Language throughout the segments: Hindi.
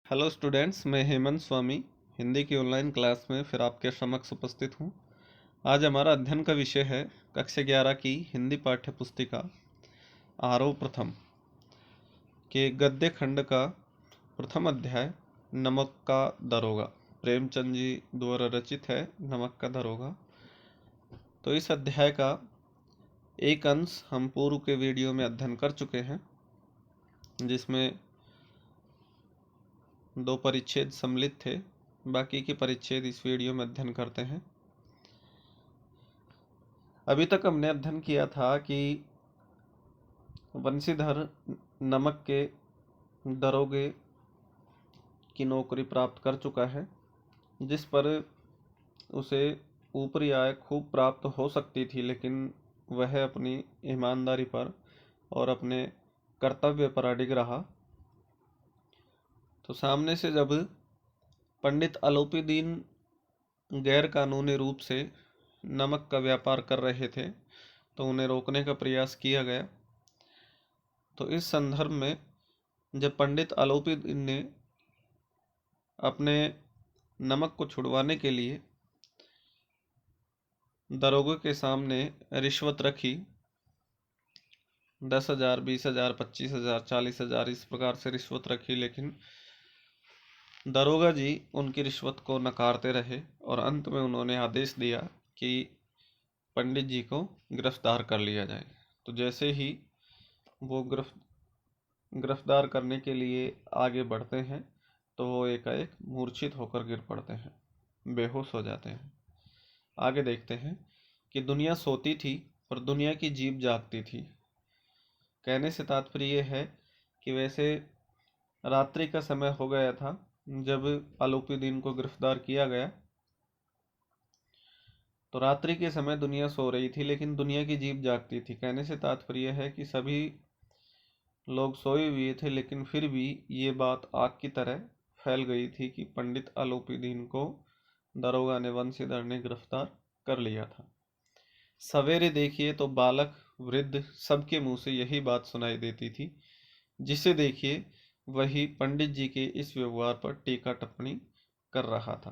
हेलो स्टूडेंट्स, मैं हेमंत स्वामी हिंदी की ऑनलाइन क्लास में फिर आपके समक्ष उपस्थित हूँ। आज हमारा अध्ययन का विषय है कक्षा 11 की हिंदी पाठ्य पुस्तिका आरोह प्रथम के गद्य खंड का प्रथम अध्याय नमक का दरोगा। प्रेमचंद जी द्वारा रचित है नमक का दरोगा। तो इस अध्याय का एक अंश हम पूर्व के वीडियो में अध्ययन कर चुके हैं, जिसमें 2 परिच्छेद सम्मिलित थे। बाकी के परिच्छेद इस वीडियो में अध्ययन करते हैं। अभी तक हमने अध्ययन किया था कि बंशीधर नमक के दरोगे की नौकरी प्राप्त कर चुका है, जिस पर उसे ऊपरी आय खूब प्राप्त हो सकती थी, लेकिन वह अपनी ईमानदारी पर और अपने कर्तव्य पर अडिग रहा। तो सामने से जब पंडित आलोपीदीन गैर कानूनी रूप से नमक का व्यापार कर रहे थे, तो उन्हें रोकने का प्रयास किया गया। तो इस संदर्भ में जब पंडित आलोपीदीन ने अपने नमक को छुड़वाने के लिए दरोगे के सामने रिश्वत रखी, 10,000, 20,000, 25,000, 40,000 इस प्रकार से रिश्वत रखी, लेकिन दरोगा जी उनकी रिश्वत को नकारते रहे और अंत में उन्होंने आदेश दिया कि पंडित जी को गिरफ्तार कर लिया जाए। तो जैसे ही वो गिरफ्तार करने के लिए आगे बढ़ते हैं, तो वो एकाएक मूर्छित होकर गिर पड़ते हैं, बेहोश हो जाते हैं। आगे देखते हैं कि दुनिया सोती थी पर दुनिया की जीभ जागती थी। कहने से तात्पर्य यह है कि वैसे रात्रि का समय हो गया था जब आलोपीदीन को गिरफ्तार किया गया। तो रात्रि के समय दुनिया सो रही थी, लेकिन दुनिया की जीभ जागती थी। कहने से तात्पर्य है कि सभी लोग सोए हुए थे, लेकिन फिर भी ये बात आग की तरह फैल गई थी कि पंडित आलोपीदीन को दरोगा ने बंशीधर ने गिरफ्तार कर लिया था। सवेरे देखिए तो बालक वृद्ध सबके मुंह से यही बात सुनाई देती थी। जिसे देखिए वही पंडित जी के इस व्यवहार पर टीका टिप्पणी कर रहा था,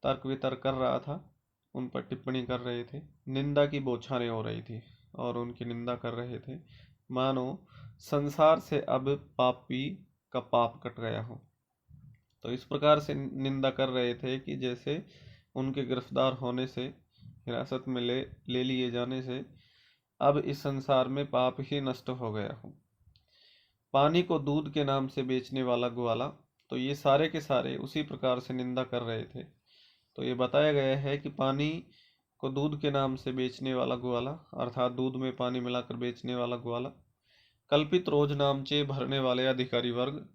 तर्क वितर्क कर रहा था, उन पर टिप्पणी कर रहे थे। निंदा की बौछारें हो रही थी और उनकी निंदा कर रहे थे, मानो संसार से अब पापी का पाप कट गया हो। तो इस प्रकार से निंदा कर रहे थे कि जैसे उनके गिरफ्तार होने से, हिरासत में ले लिए जाने से अब इस संसार में पाप ही नष्ट हो गया हो। पानी को दूध के नाम से बेचने वाला ग्वाला, तो ये सारे के सारे उसी प्रकार से निंदा कर रहे थे। तो ये बताया गया है कि पानी को दूध के नाम से बेचने वाला ग्वाला, अर्थात दूध में पानी मिलाकर बेचने वाला ग्वाला, कल्पित रोज नामचे भरने वाले अधिकारी वर्ग,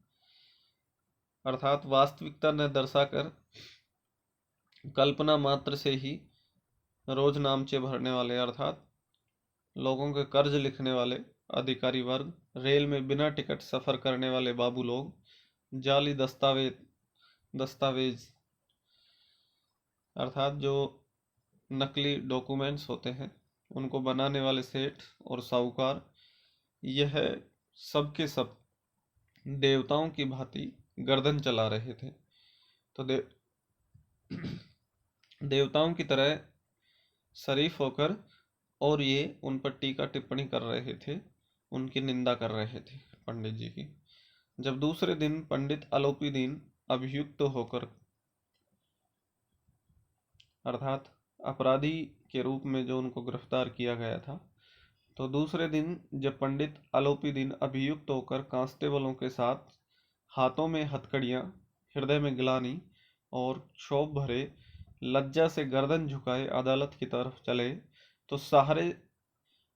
अर्थात वास्तविकता न दर्शाकर कल्पना मात्र से ही रोज नामचे भरने वाले, अर्थात लोगों के कर्ज लिखने वाले अधिकारी वर्ग, रेल में बिना टिकट सफर करने वाले बाबू लोग, जाली दस्तावेज अर्थात जो नकली डॉक्यूमेंट्स होते हैं उनको बनाने वाले सेठ और साहूकार, यह सब के सब देवताओं की भांति गर्दन चला रहे थे। तो देवताओं की तरह शरीफ होकर और ये उन पर टीका टिप्पणी कर रहे थे, उनकी निंदा कर रहे थे पंडित जी की। जब दूसरे दिन पंडित आलोपीदीन अभियुक्त होकर, अर्थात अपराधी के रूप में जो उनको गिरफ्तार किया गया था, तो दूसरे दिन जब पंडित आलोपीदीन अभियुक्त होकर कांस्टेबलों के साथ हाथों में हथकड़ियां, हृदय में गिलानी और क्षोभ भरे लज्जा से गर्दन झुकाए अदालत की तरफ चले, तो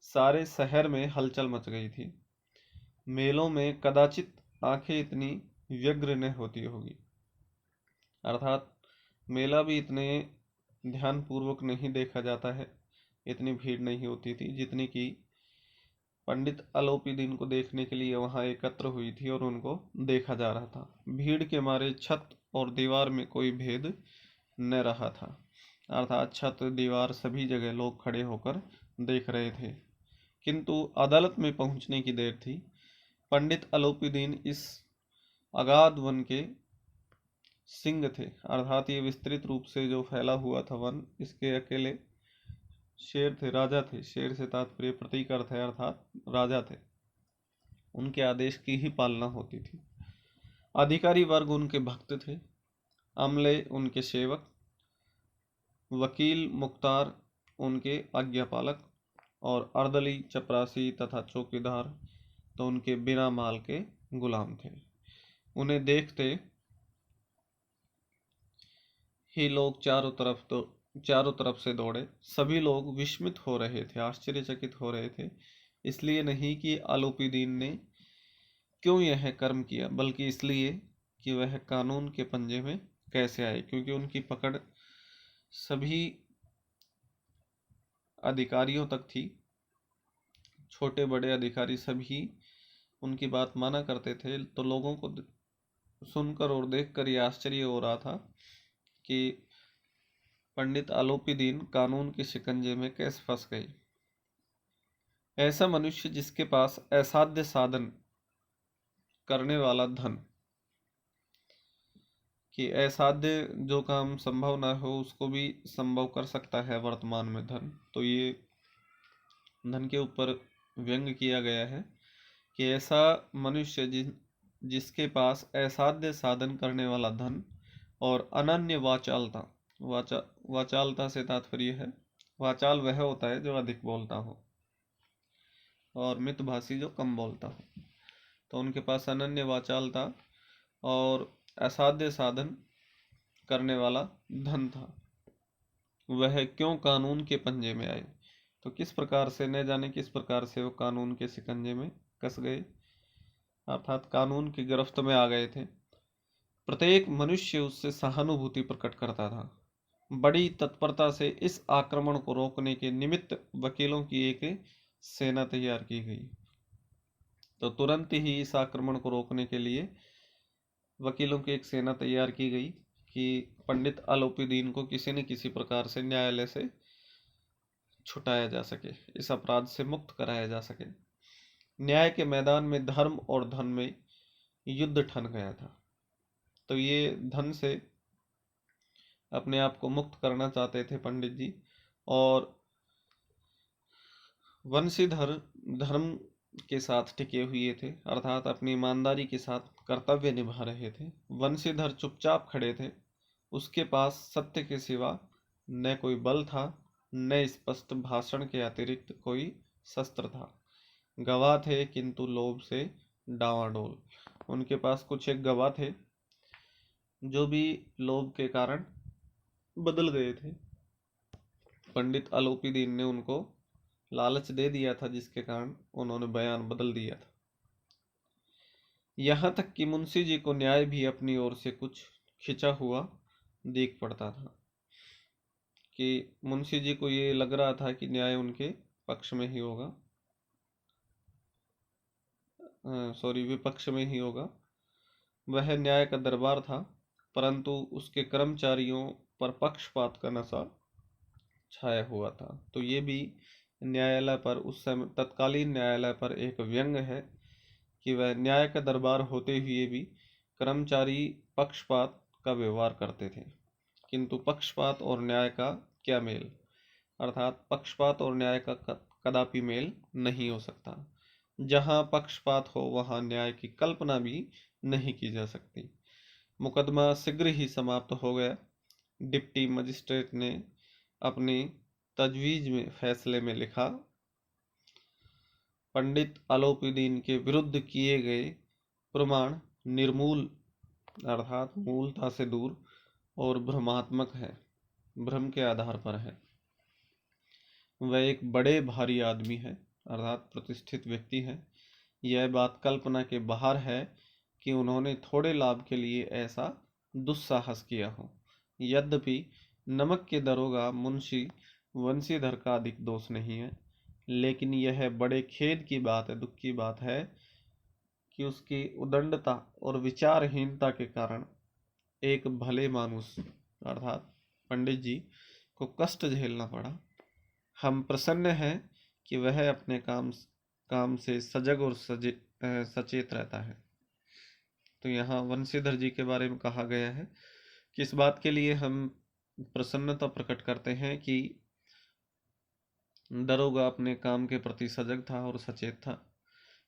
सारे शहर में हलचल मच गई थी। मेलों में कदाचित आंखें इतनी व्यग्र न होती होगी, अर्थात मेला भी इतने ध्यानपूर्वक नहीं देखा जाता है, इतनी भीड़ नहीं होती थी जितनी कि पंडित आलोपीदीन को देखने के लिए वहां एकत्र हुई थी और उनको देखा जा रहा था। भीड़ के मारे छत और दीवार में कोई भेद न रहा था, अर्थात छत दीवार सभी जगह लोग खड़े होकर देख रहे थे। किंतु अदालत में पहुंचने की देर थी। पंडित आलोपीदीन इस अगाध वन के सिंह थे, अर्थात ये विस्तृत रूप से जो फैला हुआ था वन, इसके अकेले शेर थे, राजा थे। शेर से तात्पर्य प्रतीक अर्थ है, अर्थात राजा थे। उनके आदेश की ही पालना होती थी। अधिकारी वर्ग उनके भक्त थे, अमले उनके सेवक, वकील मुख्तार उनके आज्ञापालक, और अर्दली चपरासी तथा चौकीदार तो उनके बिना माल के गुलाम थे। उन्हें देखते ही लोग चारों तरफ से दौड़े। सभी लोग विस्मित हो रहे थे, आश्चर्यचकित हो रहे थे, इसलिए नहीं कि आलोपीदीन ने क्यों यह कर्म किया, बल्कि इसलिए कि वह कानून के पंजे में कैसे आए, क्योंकि उनकी पकड़ सभी अधिकारियों तक थी। छोटे बड़े अधिकारी सभी उनकी बात माना करते थे। तो लोगों को सुनकर और देखकर यह आश्चर्य हो रहा था कि पंडित आलोपीदीन कानून के शिकंजे में कैसे फंस गई। ऐसा मनुष्य जिसके पास असाध्य साधन करने वाला धन, कि असाध्य जो काम संभव ना हो उसको भी संभव कर सकता है वर्तमान में धन। तो ये धन के ऊपर व्यंग किया गया है कि ऐसा मनुष्य जिसके पास असाध्य साधन करने वाला धन और अनन्य वाचालता, वाचालता से तात्पर्य है, वाचाल वह होता है जो अधिक बोलता हो और मितभाषी जो कम बोलता हो। तो उनके पास अनन्य वाचालता और असाध्य साधन करने वाला धन था, वह क्यों कानून के पंजे में आए। तो किस प्रकार से, न जाने किस प्रकार से वो कानून के शिकंजे में कस गए, अर्थात कानून की गिरफ्त में आ गए थे। प्रत्येक मनुष्य उससे सहानुभूति प्रकट करता था। बड़ी तत्परता से इस आक्रमण को रोकने के निमित्त वकीलों की एक सेना तैयार की गई। तो तुरंत ही इस आक्रमण को रोकने के लिए वकीलों की एक सेना तैयार की गई कि पंडित आलोपीदीन को किसी न किसी प्रकार से न्यायालय से छुटाया जा सके, इस अपराध से मुक्त कराया जा सके। न्याय के मैदान में धर्म और धन में युद्ध ठन गया था। तो ये धन से अपने आप को मुक्त करना चाहते थे पंडित जी, और वंशीधर धर्म के साथ टिके हुए थे, अर्थात अपनी ईमानदारी के साथ कर्तव्य निभा रहे थे। वंशीधर चुपचाप खड़े थे, उसके पास सत्य के सिवा न कोई बल था, न स्पष्ट भाषण के अतिरिक्त कोई शस्त्र था। गवाह थे किंतु लोभ से डावाडोल। उनके पास कुछ एक गवाह थे जो भी लोभ के कारण बदल गए थे। पंडित आलोपीदीन ने उनको लालच दे दिया था, जिसके कारण उन्होंने बयान बदल दिया था। यहाँ तक कि मुंशी जी को न्याय भी अपनी ओर से कुछ खिंचा हुआ देख पड़ता था, कि मुंशी जी को ये लग रहा था कि न्याय उनके पक्ष में ही होगा, विपक्ष में ही होगा। वह न्याय का दरबार था, परंतु उसके कर्मचारियों पर पक्षपात का नशा छाया हुआ था। तो ये भी न्यायालय पर, उस समय तत्कालीन न्यायालय पर एक व्यंग है कि वह न्याय का दरबार होते हुए भी कर्मचारी पक्षपात का व्यवहार करते थे। किंतु पक्षपात और न्याय का क्या मेल, अर्थात पक्षपात और न्याय का कदापि मेल नहीं हो सकता। जहाँ पक्षपात हो वहाँ न्याय की कल्पना भी नहीं की जा सकती। मुकदमा शीघ्र ही समाप्त हो गया। डिप्टी मजिस्ट्रेट ने अपनी तजवीज में फैसले में लिखा, पंडित आलोपीदीन के विरुद्ध किए गए प्रमाण निर्मूल, अर्थात मूलता से दूर और भ्रमात्मक है, भ्रम के आधार पर है। वह एक बड़े भारी आदमी है, अर्थात प्रतिष्ठित व्यक्ति है। यह बात कल्पना के बाहर है कि उन्होंने थोड़े लाभ के लिए ऐसा दुस्साहस किया हो। यद्यपि नमक के दरोगा मुंशी वंशीधर का अधिक दोष नहीं है, लेकिन यह बड़े खेद की बात है, दुख की बात है कि उसकी उदंडता और विचारहीनता के कारण एक भले मानुस अर्थात पंडित जी को कष्ट झेलना पड़ा। हम प्रसन्न हैं कि वह अपने काम से सजग और सचेत रहता है। तो यहाँ वंशीधर जी के बारे में कहा गया है कि इस बात के लिए हम प्रसन्नता प्रकट करते हैं कि दरोगा अपने काम के प्रति सजग था और सचेत था,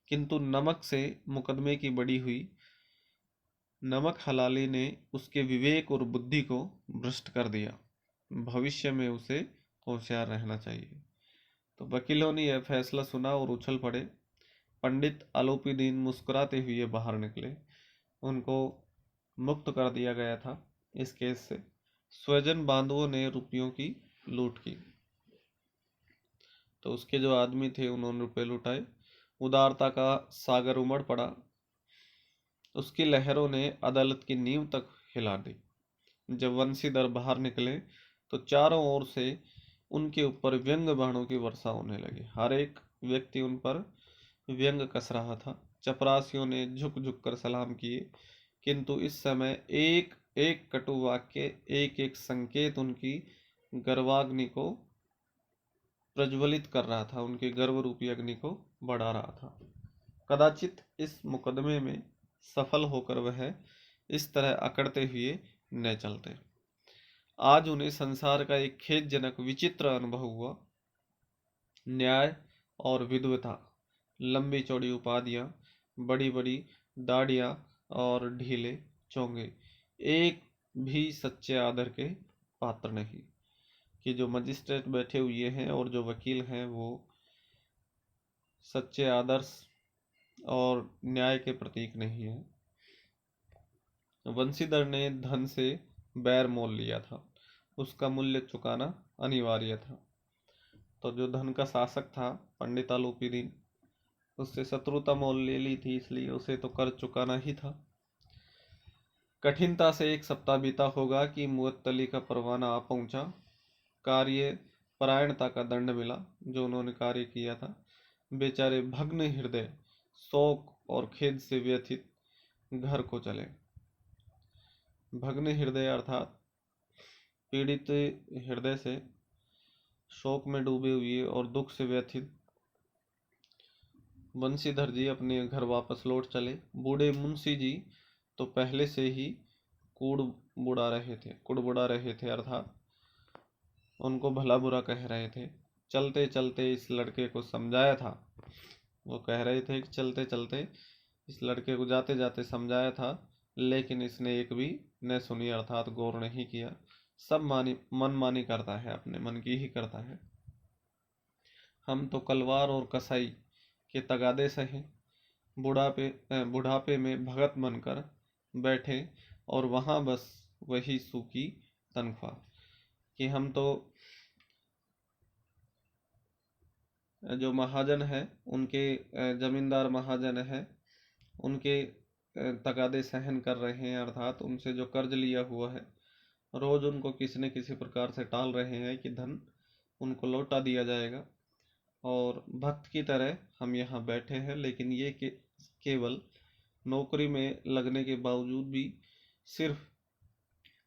किंतु नमक से मुकदमे की बड़ी हुई नमक हलाली ने उसके विवेक और बुद्धि को भ्रष्ट कर दिया। भविष्य में उसे होशियार रहना चाहिए। तो वकीलों ने यह फैसला सुना और उछल पड़े। पंडित आलोपीदीन मुस्कुराते हुए बाहर निकले। उनको मुक्त कर दिया गया था इस केस से। स्वजन बांधवों ने रुपयों की लूट की, तो उसके जो आदमी थे उन्होंने रुपए लुटाए। उदारता का सागर उमड़ पड़ा। उसकी लहरों ने अदालत की नींव तक हिला दी। जब वंशीधर बाहर निकले तो चारों ओर से उनके ऊपर व्यंग बाणों की वर्षा होने लगी। हर एक व्यक्ति उन पर व्यंग कस रहा था। चपरासियों ने झुक झुक कर सलाम किए, किंतु इस समय एक एक कटु वाक्य, एक एक संकेत उनकी गर्वाग्नि को प्रज्वलित कर रहा था, उनके गर्व रूपी अग्नि को बढ़ा रहा था। कदाचित इस मुकदमे में सफल होकर वह इस तरह अकड़ते हुए न चलते। आज उन्हें संसार का एक खेदजनक विचित्र अनुभव हुआ। न्याय और विद्वता, लंबी चौड़ी उपाधियां, बड़ी बड़ी दाढ़ियां और ढीले चोंगे एक भी सच्चे आदर के पात्र नहीं। कि जो मजिस्ट्रेट बैठे हुए हैं और जो वकील हैं वो सच्चे आदर्श और न्याय के प्रतीक नहीं है। वंशीधर ने धन से बैर मोल लिया था, उसका मूल्य चुकाना अनिवार्य था। तो जो धन का शासक था पंडित आलोपीदीन, उससे शत्रुता मोल ले ली थी, इसलिए उसे तो कर चुकाना ही था। कठिनता से एक सप्ताह बीता होगा कि मुअत्तली का परवाना आ पहुंचा। कार्य परायणता का दंड मिला जो उन्होंने कार्य किया था। बेचारे भग्न हृदय, शोक और खेद से व्यथित घर को चले। भग्न हृदय अर्थात पीड़ित हृदय से, शोक में डूबे हुए और दुख से व्यथित बंशीधर जी अपने घर वापस लौट चले। बूढ़े मुंशी जी तो पहले से ही कुड़बुड़ा रहे थे अर्थात उनको भला बुरा कह रहे थे। चलते चलते इस लड़के को समझाया था, वो कह रहे थे कि चलते चलते इस लड़के को जाते जाते समझाया था, लेकिन इसने एक भी न सुनी अर्थात गौर नहीं किया। सब मनमानी करता है, अपने मन की ही करता है। हम तो कलवार और कसाई के तगादे सहे बुढ़ापे में भगत बनकर बैठे और वहां बस वही सूखी तनख्वाह। कि हम तो जो महाजन है उनके जमींदार महाजन है उनके तगादे सहन कर रहे हैं, अर्थात उनसे जो कर्ज लिया हुआ है रोज उनको किसी न किसी प्रकार से टाल रहे हैं कि धन उनको लौटा दिया जाएगा। और भक्त की तरह हम यहाँ बैठे हैं, लेकिन ये केवल नौकरी में लगने के बावजूद भी सिर्फ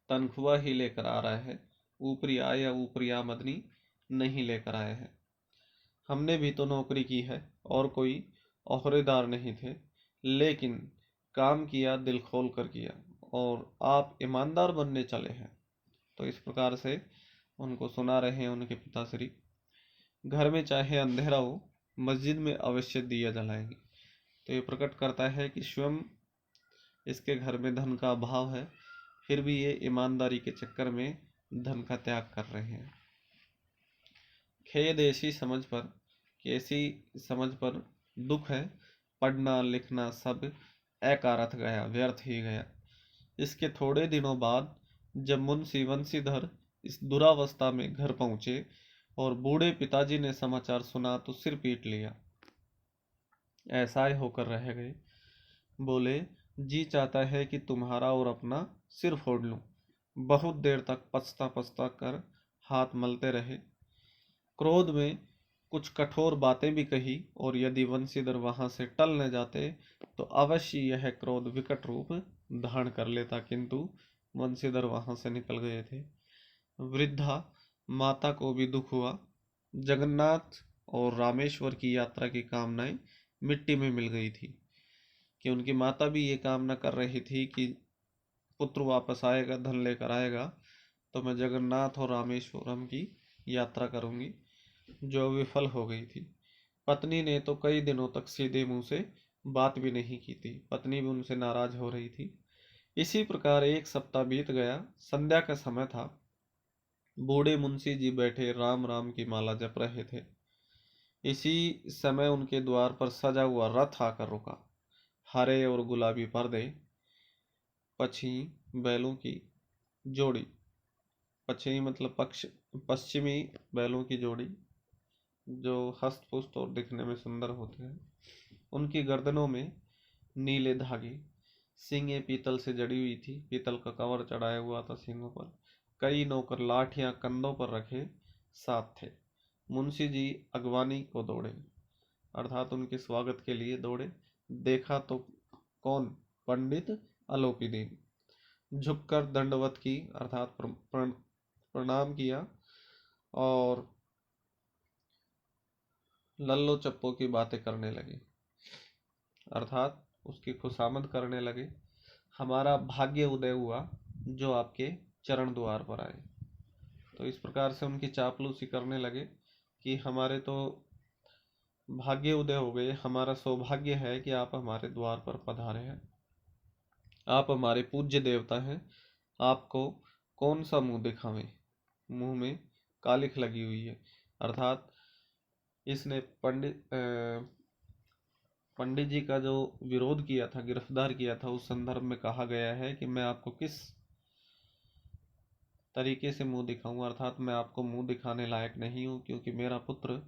तनख्वाह ही लेकर आ रहा है, ऊपरी आय या ऊपरी आमदनी नहीं लेकर आया है। हमने भी तो नौकरी की है और कोई ओहरेदार नहीं थे, लेकिन काम किया दिल खोल कर किया और आप ईमानदार बनने चले हैं। तो इस प्रकार से उनको सुना रहे हैं उनके पिताश्री। घर में चाहे अंधेरा हो, मस्जिद में अवश्य दिया जलाएंगे। तो ये प्रकट करता है कि स्वयं इसके घर में धन का अभाव है, फिर भी ये ईमानदारी के चक्कर में धन का त्याग कर रहे हैं। खेद ऐसी समझ पर कि ऐसी समझ पर दुख है, पढ़ना लिखना सब अकारथ गया, व्यर्थ ही गया। इसके थोड़े दिनों बाद जब मुंशी वंशीधर इस दुरावस्था में घर पहुंचे और बूढ़े पिताजी ने समाचार सुना तो सिर पीट लिया, ऐसा ही होकर रह गए। बोले, जी चाहता है कि तुम्हारा और अपना सिर फोड़ लूं। बहुत देर तक पछता पछता कर हाथ मलते रहे। क्रोध में कुछ कठोर बातें भी कही और यदि वंशीधर वहां से टल न जाते तो अवश्य यह क्रोध विकट रूप धारण कर लेता, किंतु वंशीधर वहां से निकल गए थे। वृद्धा माता को भी दुख हुआ। जगन्नाथ और रामेश्वर की यात्रा की कामनाएं मिट्टी में मिल गई थी। कि उनकी माता भी ये कामना कर रही थी कि पुत्र वापस आएगा, धन लेकर आएगा, तो मैं जगन्नाथ और रामेश्वरम की यात्रा करूंगी, जो विफल हो गई थी। पत्नी ने तो कई दिनों तक सीधे मुंह से बात भी नहीं की थी, पत्नी भी उनसे नाराज हो रही थी। इसी प्रकार एक सप्ताह बीत गया। संध्या का समय था। बूढ़े मुंशी जी बैठे राम राम की माला जप रहे थे। इसी समय उनके द्वार पर सजा हुआ रथ आकर रुका। हरे और गुलाबी पर्दे, पक्षी बैलों की जोड़ी, पक्षी मतलब पश्चिमी बैलों की जोड़ी, जो हस्त-पुष्ट और दिखने में सुंदर होते हैं। उनकी गर्दनों में नीले धागे, सींगें पीतल से जड़ी हुई थी, पीतल का कवर चढ़ाया हुआ था सींगों पर। कई नौकर लाठियां कंधों पर रखे साथ थे। मुंशी जी अगवानी को दौड़े, अर्थात उनके स्वागत के लिए दौड़े। देखा तो कौन, पंडित अलोपीदीन। झुककर दंडवत की, अर्थात प्रणाम किया और लल्लो चप्पो की बातें करने लगे, अर्थात उसकी खुशामद करने लगे। हमारा भाग्य उदय हुआ जो आपके चरण द्वार पर आए। तो इस प्रकार से उनकी चापलूसी करने लगे कि हमारे तो भाग्य उदय हो गए, हमारा सौभाग्य है कि आप हमारे द्वार पर पधारे हैं, आप हमारे पूज्य देवता हैं, आपको कौन सा मुंह दिखावें। मुंह में कालिख लगी हुई है, अर्थात इसने पंडित जी का जो विरोध किया था, गिरफ्तार किया था, उस संदर्भ में कहा गया है कि मैं आपको किस तरीके से मुंह दिखाऊं, अर्थात मैं आपको मुंह दिखाने लायक नहीं हूं, क्योंकि मेरा पुत्र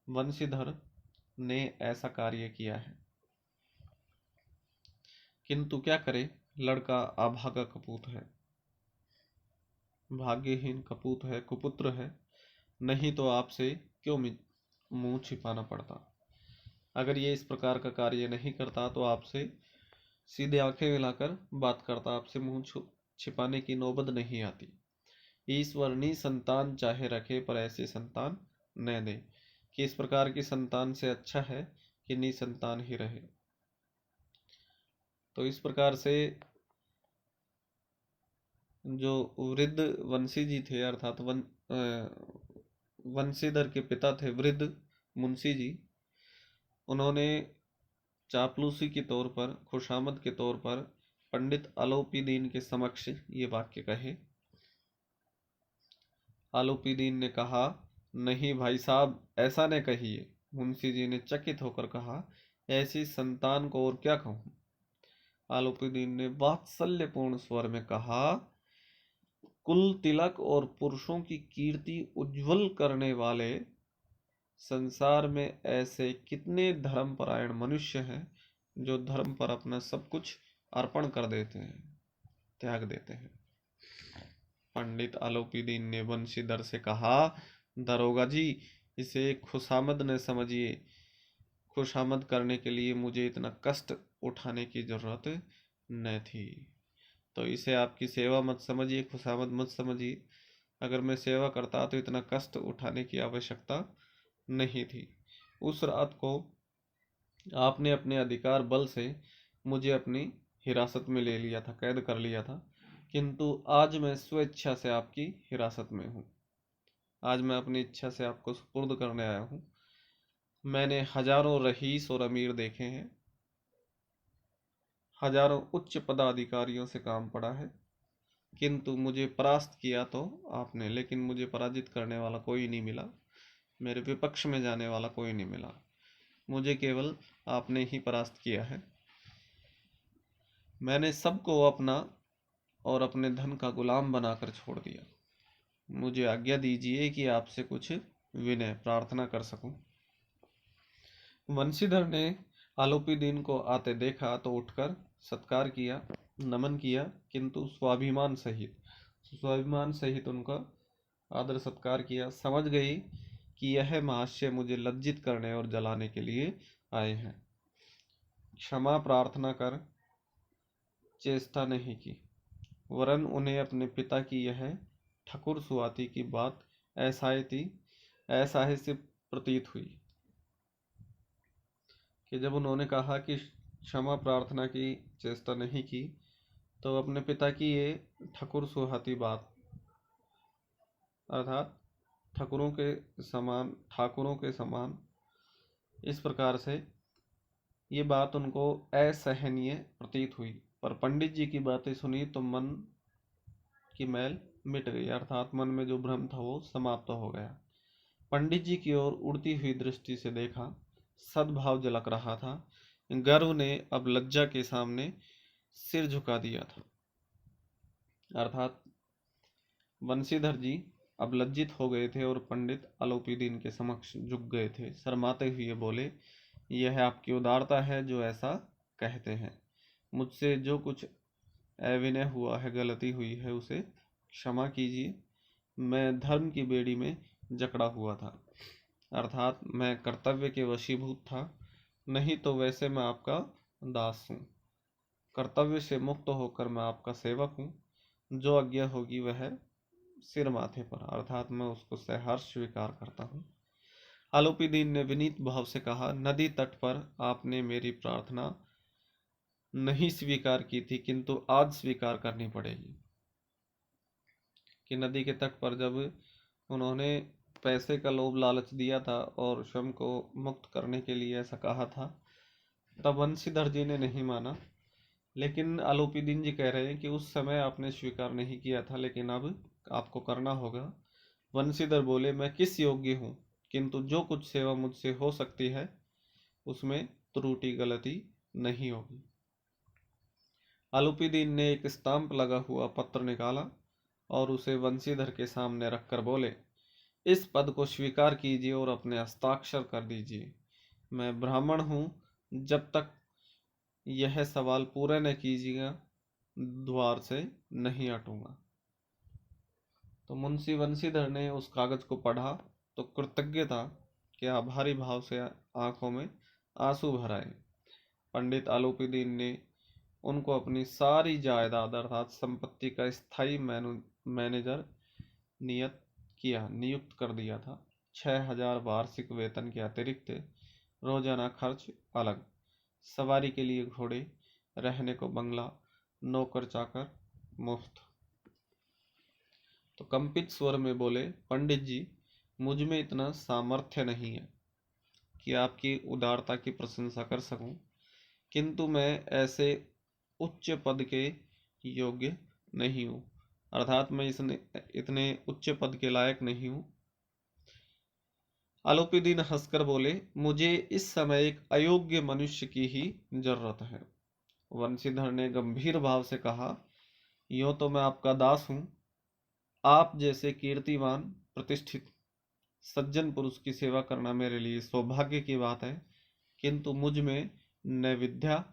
वंशीधर ने ऐसा कार्य किया है। किंतु क्या करे, लड़का अभागा कपूत है, भाग्यहीन कपूत है, कुपुत्र है, नहीं तो आपसे क्यों मुंह छिपाना पड़ता। अगर ये इस प्रकार का कार्य नहीं करता तो आपसे सीधे आंखें मिलाकर बात करता, आपसे मुंह छिपाने की नौबत नहीं आती। ईश्वर नी संतान चाहे रखे, पर ऐसी संतान न दे, कि इस प्रकार की संतान से अच्छा है कि नी संतान ही रहे। तो इस प्रकार से जो वृद्ध वंशी जी थे, अर्थात वंशीधर के पिता थे वृद्ध मुंशी जी, उन्होंने चापलूसी के तौर पर, खुशामद के तौर पर पंडित अलोपीदीन के समक्ष ये वाक्य कहे। आलोपीदीन ने कहा, नहीं भाई साहब, ऐसा न कहिए। मुंशी जी ने चकित होकर कहा, ऐसी संतान को और क्या कहूं। आलोपीदीन ने वात्सल्यपूर्ण स्वर में कहा, कुल तिलक और पुरुषों की कीर्ति उज्जवल करने वाले संसार में ऐसे कितने धर्मपरायण मनुष्य हैं जो धर्म पर अपना सब कुछ अर्पण कर देते हैं, त्याग देते हैं। पंडित आलोपीदीन ने वंशीधर से कहा, दरोगा जी, इसे खुशामद न समझिए। खुशामद करने के लिए मुझे इतना कष्ट उठाने की जरूरत न थी, तो इसे आपकी सेवा मत समझिए, खुशामद मत समझिए। अगर मैं सेवा करता तो इतना कष्ट उठाने की आवश्यकता नहीं थी। उस रात को आपने अपने अधिकार बल से मुझे अपनी हिरासत में ले लिया था, कैद कर लिया था, किंतु आज मैं स्वेच्छा से आपकी हिरासत में हूँ। आज मैं अपनी इच्छा से आपको सुपुर्द करने आया हूँ। मैंने हजारों रईस और अमीर देखे हैं, हजारों उच्च पदाधिकारियों से काम पड़ा है, किंतु मुझे परास्त किया तो आपने, लेकिन मुझे पराजित करने वाला कोई नहीं मिला, मेरे विपक्ष में जाने वाला कोई नहीं मिला। मुझे केवल आपने ही परास्त किया है। मैंने सबको अपना और अपने धन का गुलाम बनाकर छोड़ दिया। मुझे आज्ञा दीजिए कि आपसे कुछ विनय प्रार्थना कर सकूं। वंशीधर ने आलोपीदीन को आते देखा तो उठकर सत्कार किया, नमन किया, किंतु स्वाभिमान सहित उनका आदर सत्कार किया। समझ गई कि यह महाशय मुझे लज्जित करने और जलाने के लिए आए हैं। क्षमा प्रार्थना कर चेष्टा नहीं की, वरन उन्हें अपने पिता की यह ठकुर सुआती की बात ऐसा ही से प्रतीत हुई कि जब उन्होंने कहा कि क्षमा प्रार्थना की चेष्टा नहीं की तो अपने पिता की ये ठकुर सुहाती बात, अर्थात ठाकुरों के समान इस प्रकार से ये बात उनको असहनीय प्रतीत हुई। पर पंडित जी की बातें सुनी तो मन की मैल मिट गई, अर्थात मन में जो भ्रम था वो समाप्त हो गया। पंडित जी की ओर उड़ती हुई दृष्टि से देखा, सद्भाव झलक रहा था। गर्व ने अब लज्जा के सामने सिर झुका दिया था, अर्थात वंशीधर जी अब लज्जित हो गए थे और पंडित अलोपीदीन के समक्ष झुक गए थे। शर्माते हुए बोले, यह आपकी उदारता है जो ऐसा कहते हैं। मुझसे जो कुछ अविनय हुआ है, गलती हुई है, उसे क्षमा कीजिए। मैं धर्म की बेड़ी में जकड़ा हुआ था, अर्थात मैं कर्तव्य के वशीभूत था, नहीं तो वैसे मैं आपका दास हूँ। कर्तव्य से मुक्त होकर मैं आपका सेवक हूँ। जो आज्ञा होगी वह सिर माथे पर, अर्थात मैं उसको सहर्ष स्वीकार करता हूँ। आलोपीदीन ने विनीत भाव से कहा, नदी तट पर आपने मेरी प्रार्थना नहीं स्वीकार की थी, किंतु आज स्वीकार करनी पड़ेगी। कि नदी के तट पर जब उन्होंने पैसे का लोभ लालच दिया था और स्वयं को मुक्त करने के लिए ऐसा कहा था, तब वंशीधर जी ने नहीं माना। लेकिन आलोपीदीन जी कह रहे हैं कि उस समय आपने स्वीकार नहीं किया था, लेकिन अब आपको करना होगा। वंशीधर बोले, मैं किस योग्य हूँ, किंतु जो कुछ सेवा मुझसे हो सकती है उसमें त्रुटि गलती नहीं होगी। आलोपीदीन ने एक स्टाम्प लगा हुआ पत्र निकाला और उसे वंशीधर के सामने रखकर बोले, इस पद को स्वीकार कीजिए और अपने हस्ताक्षर कर दीजिए। मैं ब्राह्मण हूँ, जब तक यह सवाल पूरा न कीजिएगा द्वार से नहीं हटूंगा। तो मुंशी वंशीधर ने उस कागज को पढ़ा तो कृतज्ञता के आभारी भाव से आंखों में आंसू भर आए। पंडित आलोपीदीन ने उनको अपनी सारी जायदाद अर्थात संपत्ति का स्थायी मैनेजर नियुक्त कर दिया था। 6,000 वार्षिक वेतन के अतिरिक्त रोजाना खर्च अलग, सवारी के लिए घोड़े, रहने को बंगला, नौकर चाकर मुफ्त। तो कंपित स्वर में बोले, पंडित जी, मुझ में इतना सामर्थ्य नहीं है कि आपकी उदारता की प्रशंसा कर सकूं, किंतु मैं ऐसे उच्च पद के योग्य नहीं हूँ, अर्थात मैं इतने उच्च पद के लायक नहीं हूँ। आलोपीदीन हंसकर बोले, मुझे इस समय एक अयोग्य मनुष्य की ही जरूरत है। वंशीधर ने गंभीर भाव से कहा, यूं तो मैं आपका दास हूँ। आप जैसे कीर्तिवान प्रतिष्ठित सज्जन पुरुष की सेवा करना मेरे लिए सौभाग्य की बात है, किंतु मुझ में न विद्या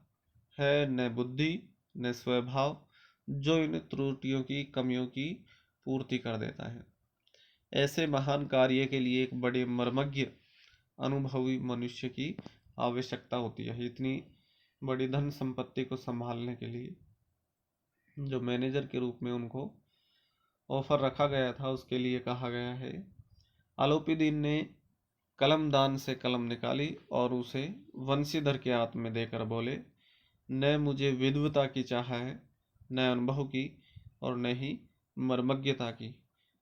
है, न बुद्धि, न स्वभाव, जो इन त्रुटियों की कमियों की पूर्ति कर देता है। ऐसे महान कार्य के लिए एक बड़े मर्मज्ञ अनुभवी मनुष्य की आवश्यकता होती है। इतनी बड़ी धन संपत्ति को संभालने के लिए जो मैनेजर के रूप में उनको ऑफर रखा गया था, उसके लिए कहा गया है। आलोपीदीन ने कलमदान से कलम निकाली और उसे वंशीधर के हाथ में देकर बोले, न मुझे विद्वता की चाह है, न अनुभव की, और न ही मर्मज्ञता की,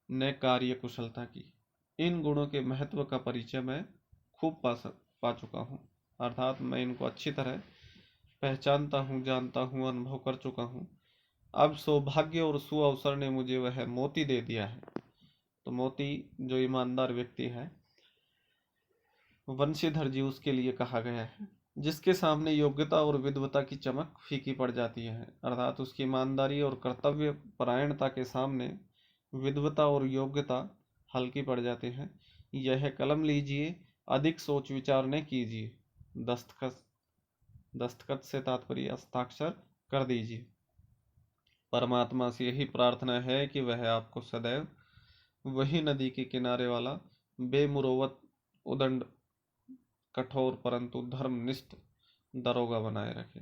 न कार्य कुशलता की। इन गुणों के महत्व का परिचय मैं खूब पा चुका हूँ, अर्थात मैं इनको अच्छी तरह पहचानता हूँ, जानता हूँ, अनुभव कर चुका हूँ। अब सौभाग्य और सुअवसर ने मुझे वह मोती दे दिया है। तो मोती जो ईमानदार व्यक्ति है, वंशीधर जी, उसके लिए कहा गया है, जिसके सामने योग्यता और विद्वता की चमक फीकी पड़ जाती है, अर्थात उसकी ईमानदारी और कर्तव्य परायणता के सामने विद्वता और योग्यता हल्की पड़ जाती है। यह कलम लीजिए, अधिक सोच विचार न कीजिए, दस्तखत दस्तखत से तात्पर्य हस्ताक्षर कर दीजिए। परमात्मा से यही प्रार्थना है कि वह आपको सदैव वही नदी के किनारे वाला बेमुरौवत, उदंड, कठोर परंतु धर्मनिष्ठ दरोगा बनाए रखे।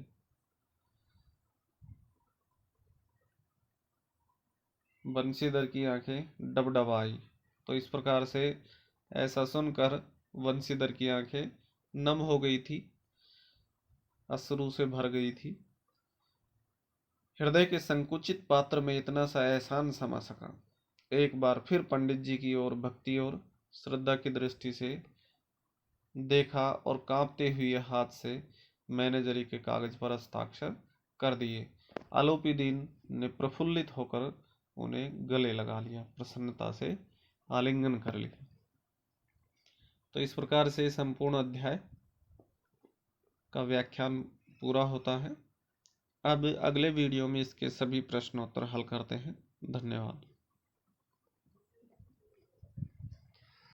बंशीधर की आंखें डबडबाई। तो इस प्रकार से ऐसा सुनकर वंशीधर की आंखें नम हो गई थी। अश्रु से भर गई थी। हृदय के संकुचित पात्र में इतना सा एहसान समा सका। एक बार फिर पंडित जी की ओर भक्ति और श्रद्धा की दृष्टि से देखा और कांपते हुए हाथ से मैनेजरी के कागज पर हस्ताक्षर कर दिए। आलोपी दीन ने प्रफुल्लित होकर उन्हें गले लगा लिया, प्रसन्नता से आलिंगन कर लिया। तो इस प्रकार से संपूर्ण अध्याय का व्याख्यान पूरा होता है। अब अगले वीडियो में इसके सभी प्रश्नोत्तर हल करते हैं। धन्यवाद।